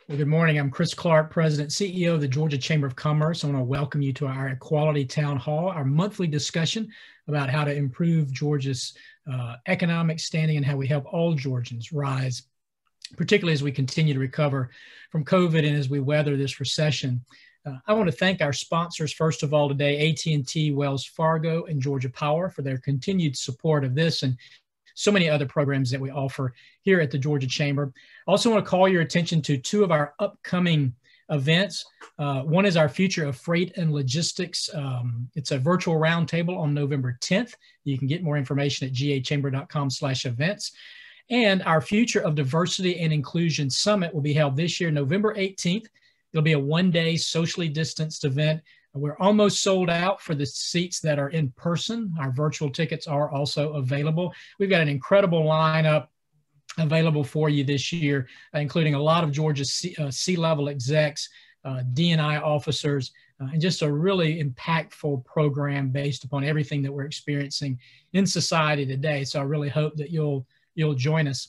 Well, good morning. I'm Chris Clark, President, CEO of the Georgia Chamber of Commerce. I want to welcome you to our Equality Town Hall, our monthly discussion about how to improve Georgia's economic standing and how we help all Georgians rise, particularly as we continue to recover from COVID and as we weather this recession. I want to thank our sponsors, first of all, today, AT&T, Wells Fargo, and Georgia Power for their continued support of this and so many other programs that we offer here at the Georgia Chamber. I also want to call your attention to two of our upcoming events. One is our Future of Freight and Logistics. It's a virtual roundtable on November 10th. You can get more information at gachamber.com/events. And our Future of Diversity and Inclusion Summit will be held this year, November 18th. It'll be a one-day socially distanced event. We're almost sold out for the seats that are in person. Our virtual tickets are also available. We've got an incredible lineup available for you this year, including a lot of Georgia's C-level execs, D&I officers, and just a really impactful program based upon everything that we're experiencing in society today. So I really hope that you'll join us.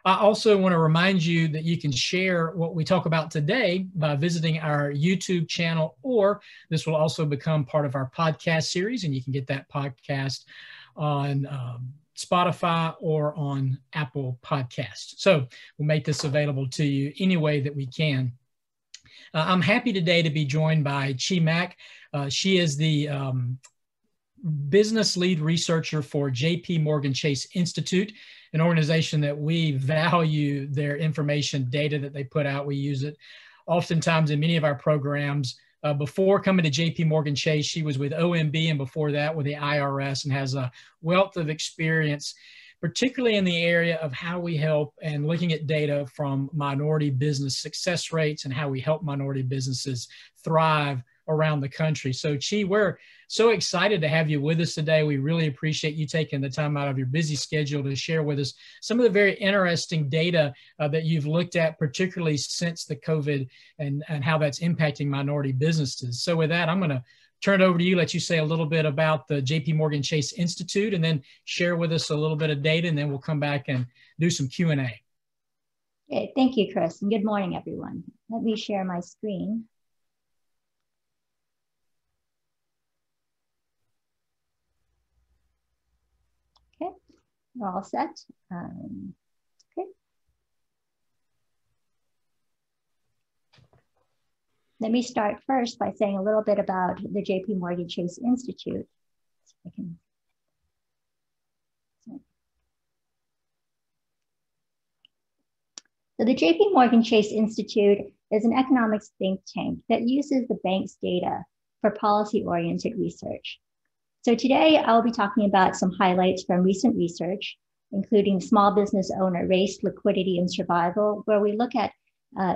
I also want to remind you that you can share what we talk about today by visiting our YouTube channel, or this will also become part of our podcast series, and you can get that podcast on Spotify or on Apple Podcasts. So we'll make this available to you any way that we can. I'm happy today to be joined by Chi Mack. She is the business lead researcher for JPMorgan Chase Institute, an organization that we value their information data that they put out. We use it oftentimes in many of our programs. Before coming to JPMorgan Chase, she was with OMB and before that with the IRS, and has a wealth of experience, particularly in the area of how we help and looking at data from minority business success rates and how we help minority businesses thrive around the country. So Chi, we're so excited to have you with us today. We really appreciate you taking the time out of your busy schedule to share with us some of the very interesting data that you've looked at, particularly since the COVID and how that's impacting minority businesses. So with that, I'm going to turn it over to you, let you say a little bit about the JPMorgan Chase Institute, and then share with us a little bit of data, and then we'll come back and do some Q&A. Okay, thank you, Chris, and good morning, everyone. Let me share my screen. We're all set. Okay. Let me start first by saying a little bit about the JPMorgan Chase Institute. So the JPMorgan Chase Institute is an economics think tank that uses the bank's data for policy-oriented research. So today I'll be talking about some highlights from recent research, including small business owner race, liquidity, and survival, where we look at,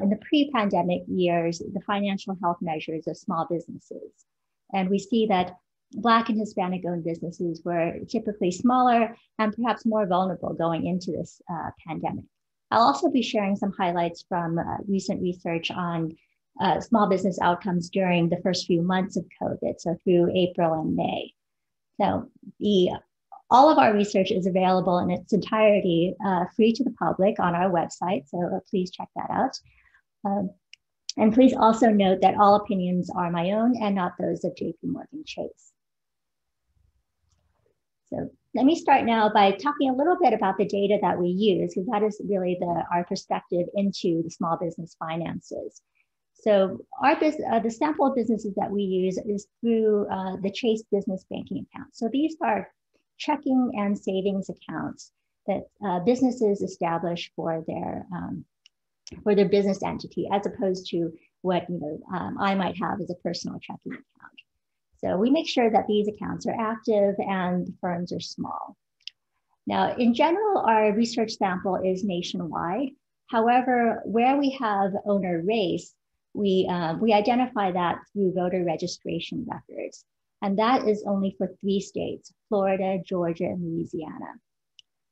in the pre-pandemic years, the financial health measures of small businesses. And we see that Black and Hispanic owned businesses were typically smaller and perhaps more vulnerable going into this pandemic. I'll also be sharing some highlights from recent research on small business outcomes during the first few months of COVID, so through April and May. So all of our research is available in its entirety free to the public on our website, so please check that out. And please also note that all opinions are my own and not those of JPMorgan Chase. So let me start now by talking a little bit about the data that we use, because that is really our perspective into the small business finances. So the sample of businesses that we use is through the Chase Business Banking account. So these are checking and savings accounts that businesses establish for their business entity, as opposed to what I might have as a personal checking account. So we make sure that these accounts are active and the firms are small. Now, in general, our research sample is nationwide. However, where we have owner race, we identify that through voter registration records. And that is only for 3 states, Florida, Georgia, and Louisiana.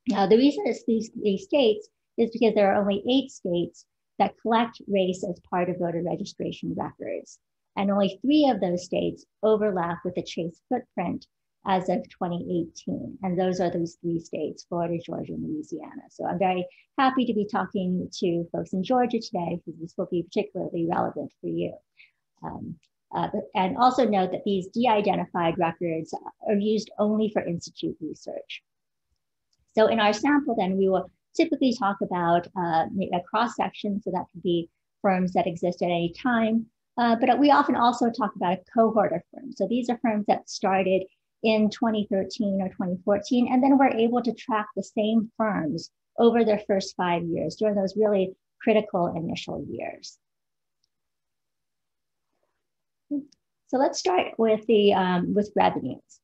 Now, the reason it's these 3 states is because there are only 8 states that collect race as part of voter registration records. And only 3 of those states overlap with the Chase footprint as of 2018. And those are those 3 states, Florida, Georgia, and Louisiana. So I'm very happy to be talking to folks in Georgia today, because this will be particularly relevant for you. And also note that these de-identified records are used only for institute research. So in our sample, then, we will typically talk about a cross-section, so that could be firms that exist at any time, but we often also talk about a cohort of firms. So these are firms that started in 2013 or 2014, and then we're able to track the same firms over their first 5 years during those really critical initial years. So let's start with with revenues.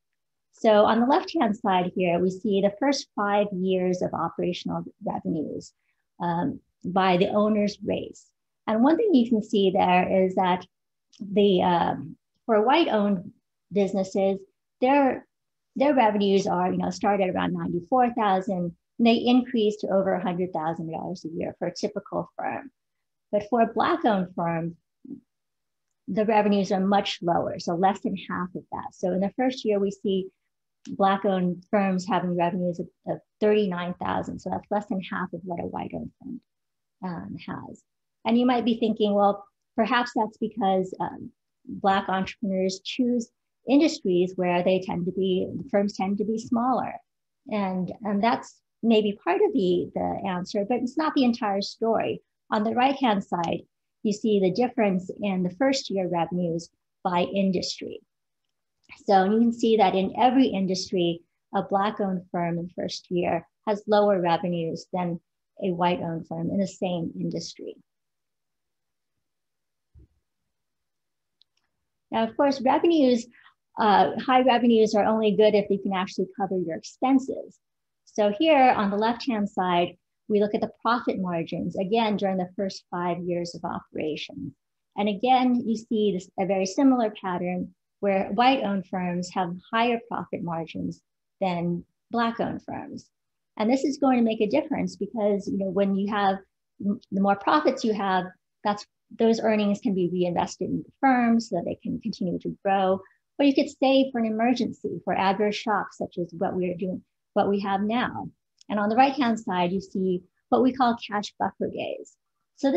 So on the left-hand side here, we see the first 5 years of operational revenues by the owner's race. And one thing you can see there is that for white-owned businesses, their revenues are, started around $94,000, and they increase to over $100,000 a year for a typical firm. But for a Black-owned firm, the revenues are much lower, so less than half of that. So in the first year, we see Black-owned firms having revenues of $39,000. So that's less than half of what a white-owned firm has. And you might be thinking, well, perhaps that's because Black entrepreneurs choose industries where firms tend to be smaller. And that's maybe part of the answer, but it's not the entire story. On the right-hand side, you see the difference in the first year revenues by industry. So you can see that in every industry, a Black-owned firm in the first year has lower revenues than a white-owned firm in the same industry. Now, of course, high revenues are only good if you can actually cover your expenses. So here on the left-hand side, we look at the profit margins, again, during the first 5 years of operation. And again, you see a very similar pattern where white-owned firms have higher profit margins than Black-owned firms. And this is going to make a difference because, when you have, the more profits you have, those earnings can be reinvested in the firm so that they can continue to grow, or you could save for an emergency, for adverse shocks, such as what we have now. And on the right-hand side, you see what we call cash buffer days. So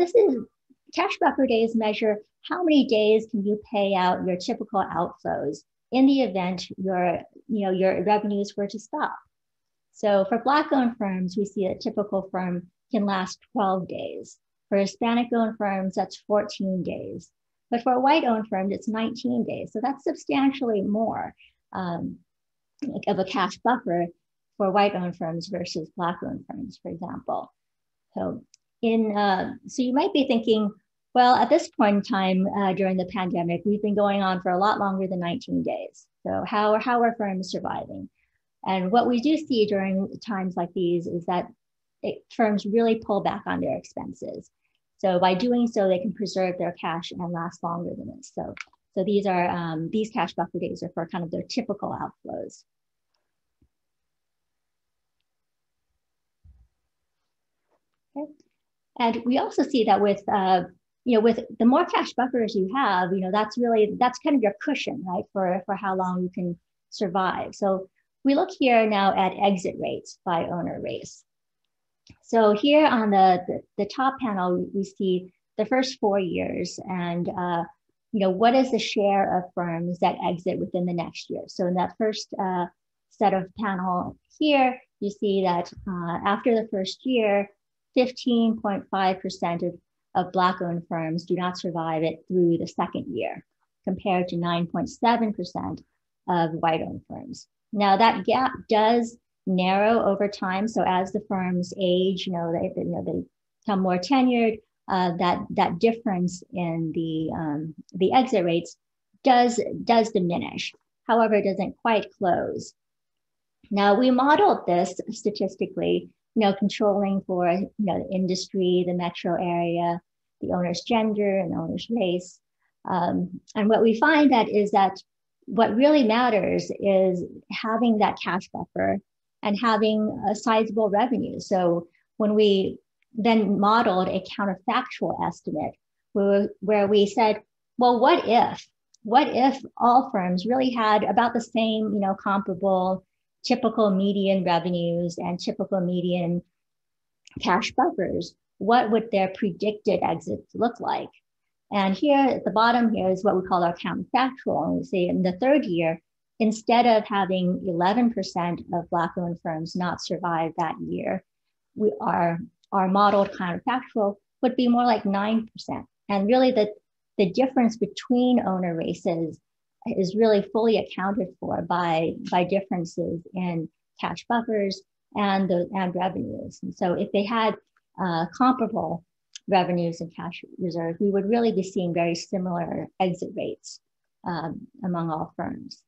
cash buffer days measure how many days can you pay out your typical outflows in the event your revenues were to stop. So for Black-owned firms, we see a typical firm can last 12 days. For Hispanic-owned firms, that's 14 days. But for white-owned firms, it's 19 days. So that's substantially more of a cash buffer for white-owned firms versus Black-owned firms, for example. So you might be thinking, well, at this point in time during the pandemic, we've been going on for a lot longer than 19 days. So how are firms surviving? And what we do see during times like these is that firms really pull back on their expenses. So by doing so, they can preserve their cash and last longer than this. So these cash buffer days are for kind of their typical outflows. Okay. And we also see that with the more cash buffers you have, that's kind of your cushion, right, for how long you can survive. So we look here now at exit rates by owner race. So here on the top panel, we see the first 4 years and what is the share of firms that exit within the next year. So in that first set of panel here, you see that after the first year, 15.5% of Black-owned firms do not survive it through the second year, compared to 9.7% of white-owned firms. Now that gap does narrow over time. So as the firms age, they become more tenured. That difference in the exit rates does diminish. However, it doesn't quite close. Now we modeled this statistically, controlling for the industry, the metro area, the owner's gender, and the owner's race. And what we find is that what really matters is having that cash buffer and having a sizable revenue. So when we then modeled a counterfactual estimate where we said, well, what if what if all firms really had about the same, comparable, typical median revenues and typical median cash buffers? What would their predicted exits look like? And here at the bottom here is what we call our counterfactual. And we say in the third year, instead of having 11% of Black-owned firms not survive that year, our modeled counterfactual would be more like 9%. And really the difference between owner races is really fully accounted for by differences in cash buffers and revenues. And so if they had comparable revenues and cash reserves, we would really be seeing very similar exit rates among all firms.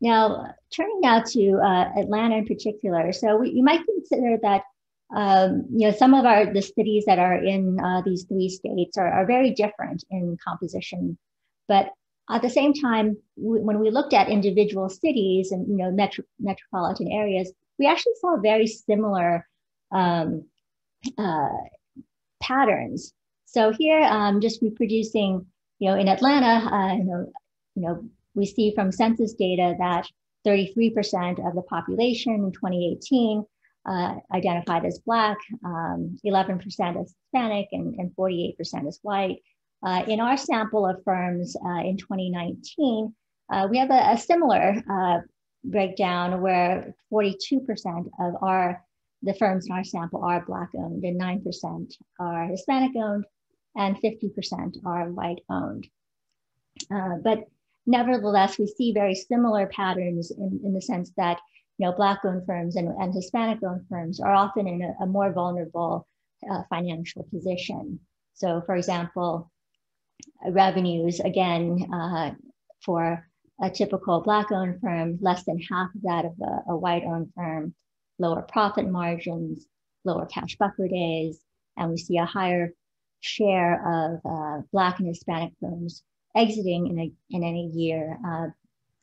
Now, turning now to Atlanta in particular, so you might consider that some of the cities that are in these 3 states are very different in composition, but at the same time, when we looked at individual cities and metropolitan areas, we actually saw very similar patterns. So here, just reproducing, in Atlanta, we see from census data that 33% of the population in 2018 identified as Black, 11% as Hispanic, and 48% as white. In our sample of firms in 2019, we have a similar breakdown where 42% of the firms in our sample are Black owned, and 9% are Hispanic owned, and 50% are white owned. But nevertheless, we see very similar patterns in the sense that Black owned firms and Hispanic owned firms are often in a more vulnerable financial position. So for example, revenues, again, for a typical Black owned firm, less than half of that of a white owned firm, lower profit margins, lower cash buffer days, and we see a higher share of Black and Hispanic firms exiting in any year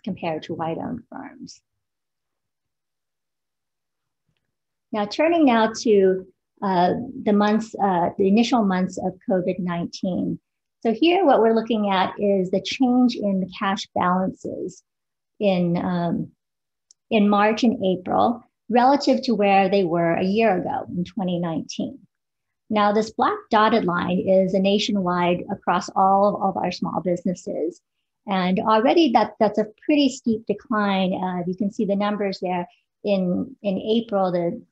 compared to white owned firms. Now, turning now to the initial months of COVID-19. So here, what we're looking at is the change in the cash balances in March and April relative to where they were a year ago in 2019. Now, this black dotted line is a nationwide across all of our small businesses. And already that's a pretty steep decline. You can see the numbers there. In April, the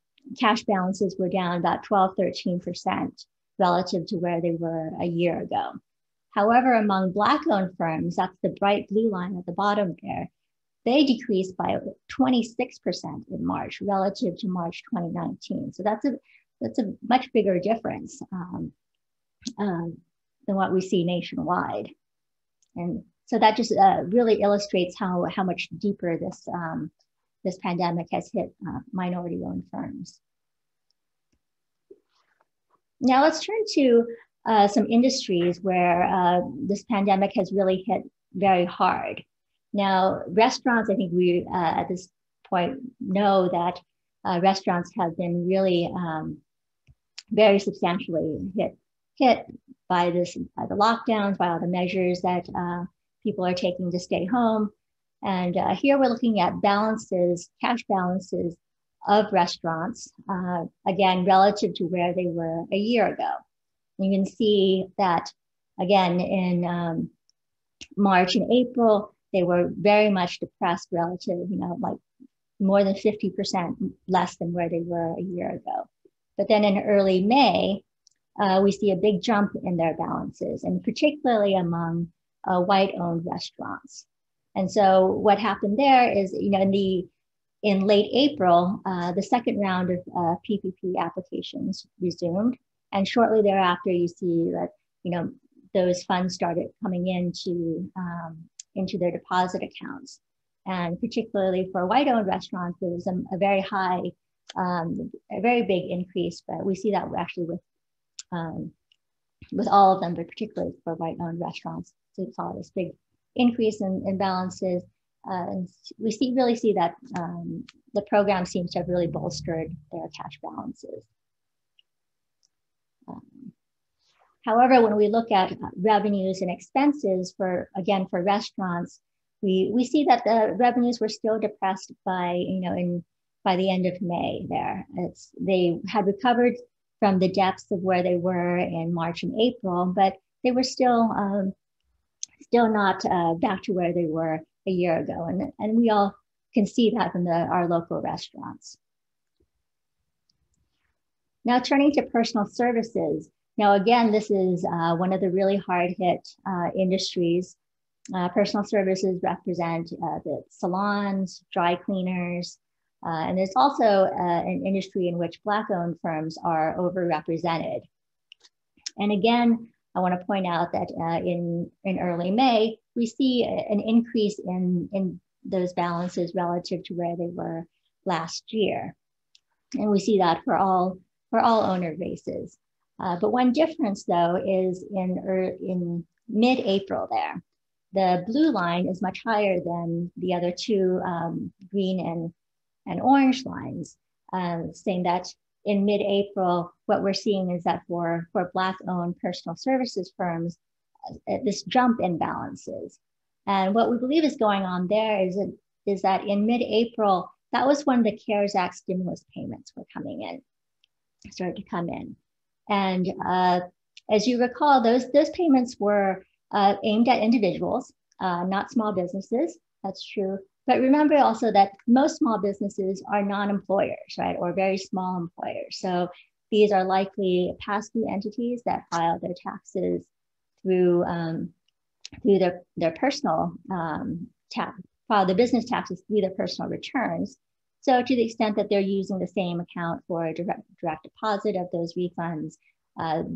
cash balances were down about 12–13% relative to where they were a year ago. However, among Black-owned firms, that's the bright blue line at the bottom there, they decreased by 26% in March relative to March 2019. So that's a much bigger difference than what we see nationwide. And so that just really illustrates how much deeper this pandemic has hit minority-owned firms. Now let's turn to some industries where this pandemic has really hit very hard. Now, restaurants, I think we at this point know that restaurants have been really very substantially hit by the lockdowns, by all the measures that people are taking to stay home. And here we're looking at balances, cash balances of restaurants, again, relative to where they were a year ago. And you can see that, again, in March and April, they were very much depressed relative, like more than 50% less than where they were a year ago. But then in early May, we see a big jump in their balances, and particularly among white-owned restaurants. And so what happened there is, in late April, the second round of PPP applications resumed, and shortly thereafter, you see that those funds started coming into their deposit accounts. And particularly for white-owned restaurants, there was a very high, a very big increase, but we see that actually with all of them, but particularly for white-owned restaurants. So we saw this big increase in balances. And we really see that the program seems to have really bolstered their cash balances. However, when we look at revenues and expenses for restaurants, we see that the revenues were still depressed by the end of May. They had recovered from the depths of where they were in March and April, but they were still not back to where they were a year ago, and we all can see that from our local restaurants. Now, turning to personal services. Now, again, this is one of the really hard hit industries. Personal services represent the salons, dry cleaners, and there's also an industry in which Black-owned firms are overrepresented. And again, I want to point out that in early May, we see an increase in those balances relative to where they were last year. And we see that for all owner bases. But one difference, though, is in mid-April there. The blue line is much higher than the other two green and orange lines, saying that in mid-April, what we're seeing is that for Black-owned personal services firms, this jump in balances. And what we believe is going on there is that in mid-April, that was when the CARES Act stimulus payments were started to come in. And as you recall, those payments were aimed at individuals, not small businesses. That's true. But remember also that most small businesses are non-employers, right, or very small employers. So these are likely pass-through entities that file their taxes through their personal file the business taxes through their personal returns. So to the extent that they're using the same account for a direct deposit of those refunds,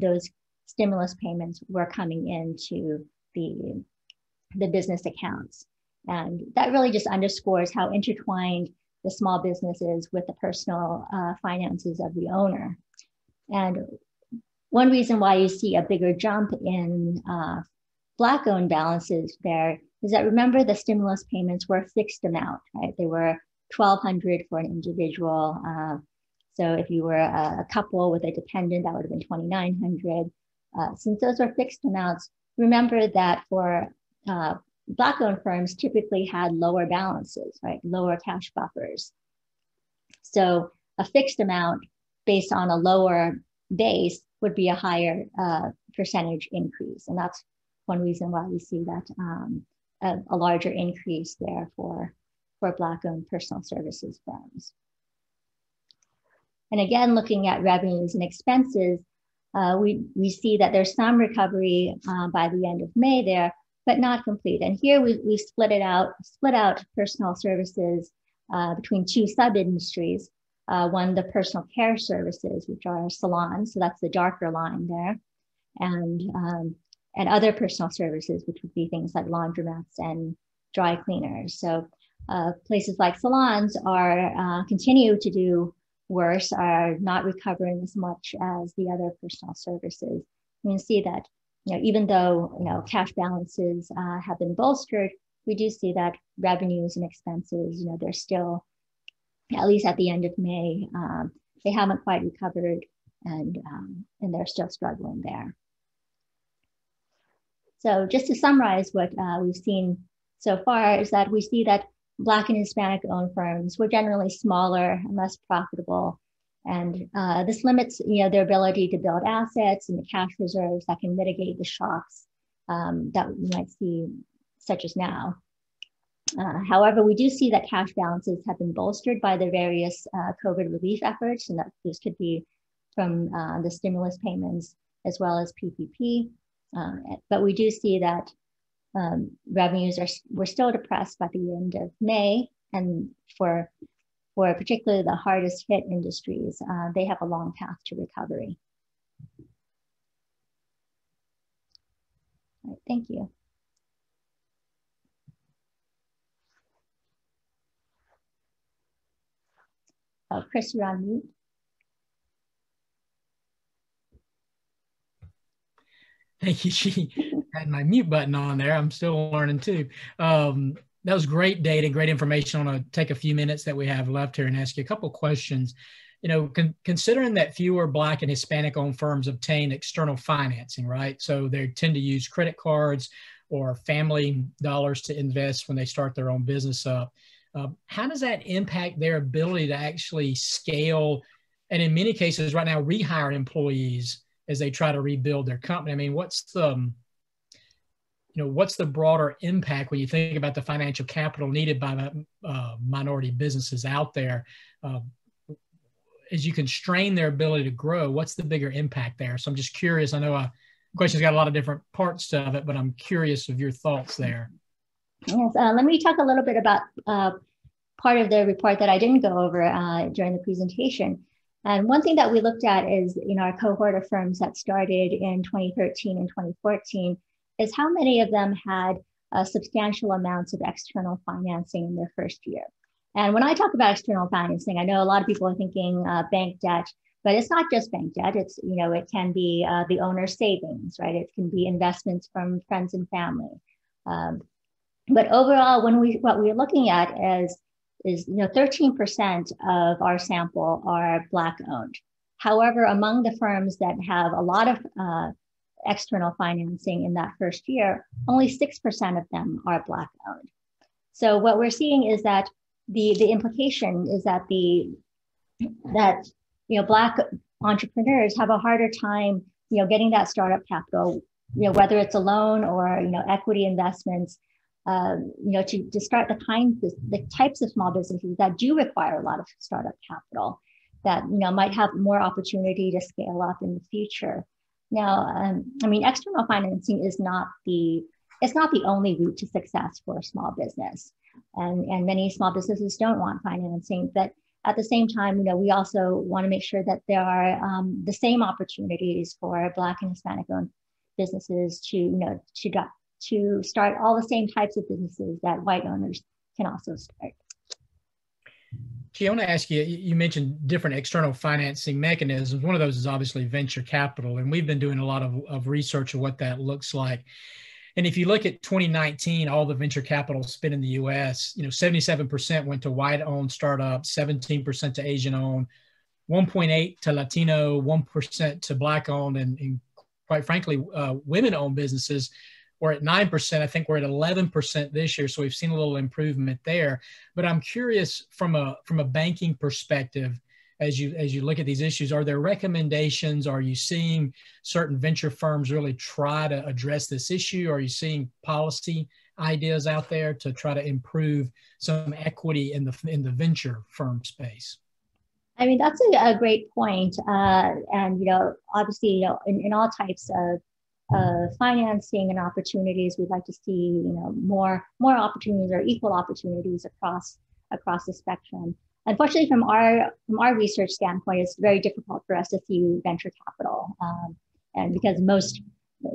those stimulus payments were coming into the business accounts. And that really just underscores how intertwined the small business is with the personal finances of the owner. And one reason why you see a bigger jump in Black-owned balances there is that, remember, the stimulus payments were a fixed amount, right? They were $1,200 for an individual. So if you were a couple with a dependent, that would have been $2,900. Since those were fixed amounts, remember that for Black-owned firms typically had lower balances, right? Lower cash buffers. So a fixed amount based on a lower base would be a higher percentage increase. And that's one reason why we see that a larger increase there for Black-owned personal services firms. And again, looking at revenues and expenses, we see that there's some recovery by the end of May there, but not complete. And here we split out personal services between two sub-industries. One, the personal care services, which are salons, so that's the darker line there, and other personal services, which would be things like laundromats and dry cleaners. So places like salons are continue to do worse, are not recovering as much as the other personal services. You can see that, even though cash balances have been bolstered, we do see that revenues and expenses, they're still, at least at the end of May, they haven't quite recovered, and they're still struggling there. So just to summarize what we've seen so far is that we see that Black and Hispanic owned firms were generally smaller and less profitable. And this limits their ability to build assets and the cash reserves that can mitigate the shocks that we might see, such as now. However, we do see that cash balances have been bolstered by the various COVID relief efforts, and that this could be from the stimulus payments as well as PPP. But we do see that revenues were still depressed by the end of May, and for particularly the hardest hit industries, they have a long path to recovery. All right, thank you. Oh, Chris, you're on mute. Thank you. She had my mute button on there. I'm still learning too. That was great data, great information. I want to take a few minutes that we have left here and ask you a couple questions. considering that fewer Black and Hispanic owned firms obtain external financing, right? So they tend to use credit cards or family dollars to invest when they start their own business up. How does that impact their ability to actually scale, and in many cases right now, rehire employees as they try to rebuild their company? I mean, what's the broader impact when you think about the financial capital needed by minority businesses out there? As you constrain their ability to grow, what's the bigger impact there? So I'm just curious. I know the question's got a lot of different parts of it, but I'm curious of your thoughts there. Yes, let me talk a little bit about part of the report that I didn't go over during the presentation. And one thing that we looked at is in our cohort of firms that started in 2013 and 2014 is how many of them had substantial amounts of external financing in their first year. And when I talk about external financing, I know a lot of people are thinking bank debt, but it's not just bank debt. It's, it can be the owner's savings, right? It can be investments from friends and family. But overall, what we're looking at is 13% of our sample are Black owned. However, among the firms that have a lot of external financing in that first year, only 6% of them are Black owned. So what we're seeing is that the implication is that Black entrepreneurs have a harder time, getting that startup capital, whether it's a loan or equity investments, to start the types of small businesses that do require a lot of startup capital that might have more opportunity to scale up in the future. Now, external financing is not the only route to success for a small business. And many small businesses don't want financing, but at the same time, we also want to make sure that there are the same opportunities for Black and Hispanic owned businesses to start all the same types of businesses that white owners can also start. Gee, I want to ask you, you mentioned different external financing mechanisms. One of those is obviously venture capital, and we've been doing a lot of research of what that looks like. And if you look at 2019, all the venture capital spent in the US, 77% went to white-owned startups, 17% to Asian-owned, 1.8% to Latino, 1% to Black-owned, and quite frankly, women-owned businesses were at 9%. I think we're at 11% this year, so we've seen a little improvement there. But I'm curious from a banking perspective, as you look at these issues, are there recommendations? Are you seeing certain venture firms really try to address this issue? Are you seeing policy ideas out there to try to improve some equity in the venture firm space? I mean, that's a great point. And obviously, in all types of financing and opportunities, we'd like to see more opportunities or equal opportunities across the spectrum. Unfortunately, from our research standpoint, it's very difficult for us to see venture capital, and because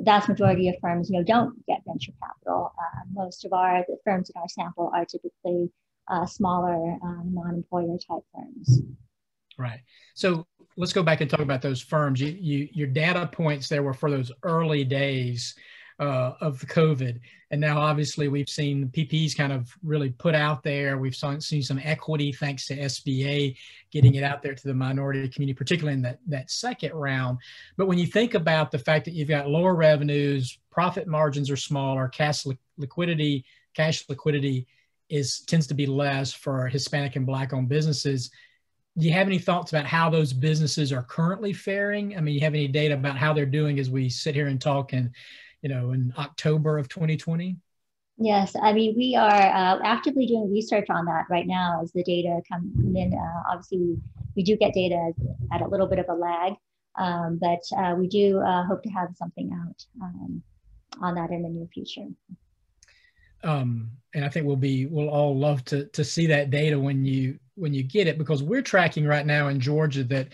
vast majority of firms don't get venture capital. Most of the firms in our sample are typically smaller non-employer type firms. Right. So let's go back and talk about those firms. Your data points there were for those early days of the COVID. And now obviously we've seen PPs kind of really put out there. We've seen some equity thanks to SBA getting it out there to the minority community, particularly in that second round. But when you think about the fact that you've got lower revenues, profit margins are smaller, cash liquidity tends to be less for Hispanic and Black owned businesses. Do you have any thoughts about how those businesses are currently faring? I mean, you have any data about how they're doing as we sit here and talk in October of 2020? Yes, I mean, we are actively doing research on that right now as the data come in. Obviously, we do get data at a little bit of a lag, but we do hope to have something out on that in the near future. And I think we'll all love to see that data when you get it, because we're tracking right now in Georgia that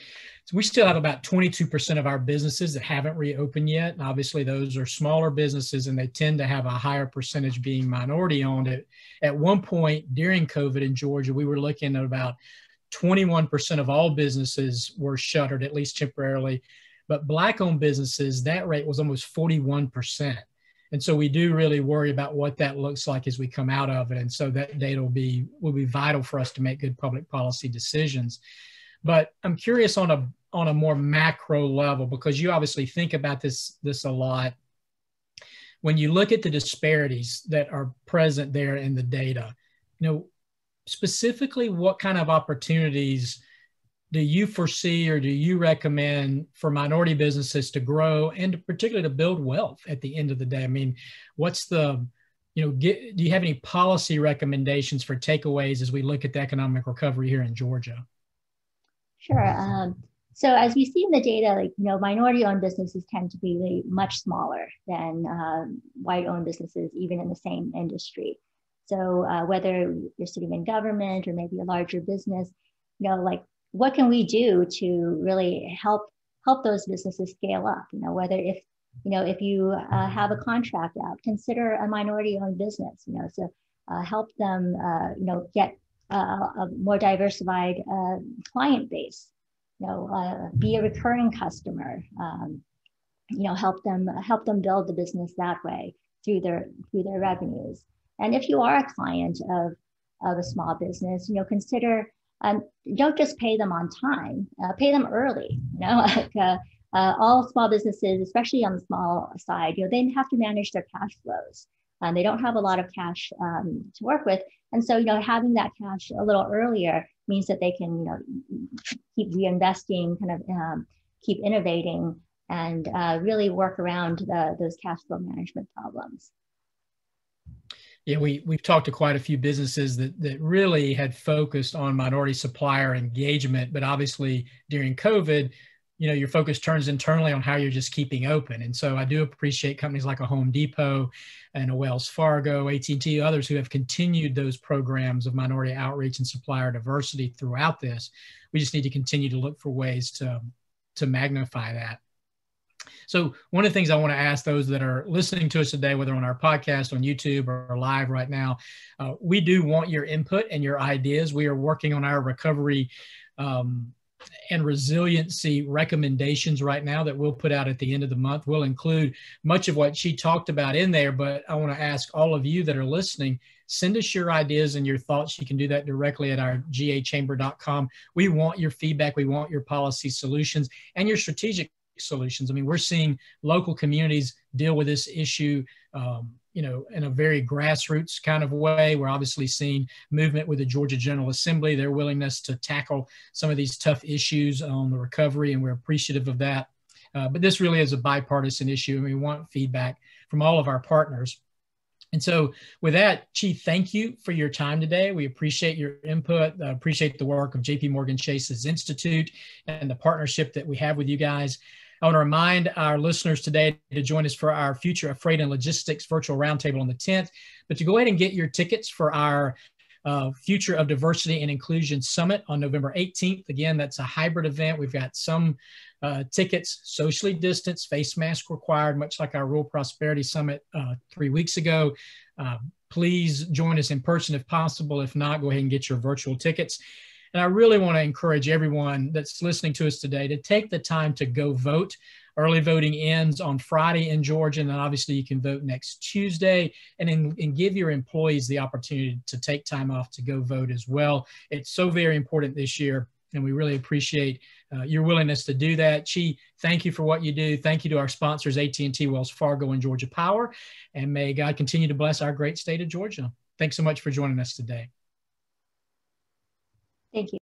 we still have about 22% of our businesses that haven't reopened yet. And obviously those are smaller businesses and they tend to have a higher percentage being minority owned. At one point during COVID in Georgia, we were looking at about 21% of all businesses were shuttered, at least temporarily. But Black owned businesses, that rate was almost 41%. And so we do really worry about what that looks like as we come out of it. And so that data will be vital for us to make good public policy decisions. But I'm curious on a more macro level, because you obviously think about this a lot. When you look at the disparities that are present there in the data, specifically what kind of opportunities do you foresee or do you recommend for minority businesses to grow and particularly to build wealth at the end of the day? I mean, what's do you have any policy recommendations for takeaways as we look at the economic recovery here in Georgia? Sure. So as we see in the data, minority-owned businesses tend to be much smaller than white-owned businesses, even in the same industry. So whether you're sitting in government or maybe a larger business, what can we do to really help those businesses scale up? Whether if you have a contract out, consider a minority-owned business. So help them get a more diversified client base. Be a recurring customer. Help them build the business that way through their revenues. And if you are a client of a small business, consider don't just pay them on time, pay them early. All small businesses, especially on the small side, they have to manage their cash flows. They don't have a lot of cash to work with. And so, having that cash a little earlier means that they can, keep reinvesting, keep innovating, and really work around those cash flow management problems. Yeah, we've talked to quite a few businesses that really had focused on minority supplier engagement, but obviously during COVID, your focus turns internally on how you're just keeping open. And so I do appreciate companies like a Home Depot and a Wells Fargo, AT&T, others who have continued those programs of minority outreach and supplier diversity throughout this. We just need to continue to look for ways to magnify that. So one of the things I want to ask those that are listening to us today, whether on our podcast, on YouTube, or live right now, we do want your input and your ideas. We are working on our recovery and resiliency recommendations right now that we'll put out at the end of the month. We'll include much of what she talked about in there, but I want to ask all of you that are listening, send us your ideas and your thoughts. You can do that directly at our gachamber.com. We want your feedback. We want your policy solutions and your strategic solutions. I mean, we're seeing local communities deal with this issue, in a very grassroots kind of way. We're obviously seeing movement with the Georgia General Assembly, their willingness to tackle some of these tough issues on the recovery, and we're appreciative of that. But this really is a bipartisan issue, and we want feedback from all of our partners. And so with that, Chief, thank you for your time today. We appreciate your input, appreciate the work of JPMorgan Chase's Institute and the partnership that we have with you guys. I want to remind our listeners today to join us for our Future of Freight and Logistics virtual roundtable on the 10th, but to go ahead and get your tickets for our Future of Diversity and Inclusion Summit on November 18th. Again, that's a hybrid event. We've got some tickets, socially distanced, face mask required, much like our Rural Prosperity Summit 3 weeks ago. Please join us in person if possible. If not, go ahead and get your virtual tickets. And I really want to encourage everyone that's listening to us today to take the time to go vote. Early voting ends on Friday in Georgia, and then obviously you can vote next Tuesday, and give your employees the opportunity to take time off to go vote as well. It's so very important this year, and we really appreciate your willingness to do that. Chi, thank you for what you do. Thank you to our sponsors, AT&T, Wells Fargo, and Georgia Power, and may God continue to bless our great state of Georgia. Thanks so much for joining us today. Thank you.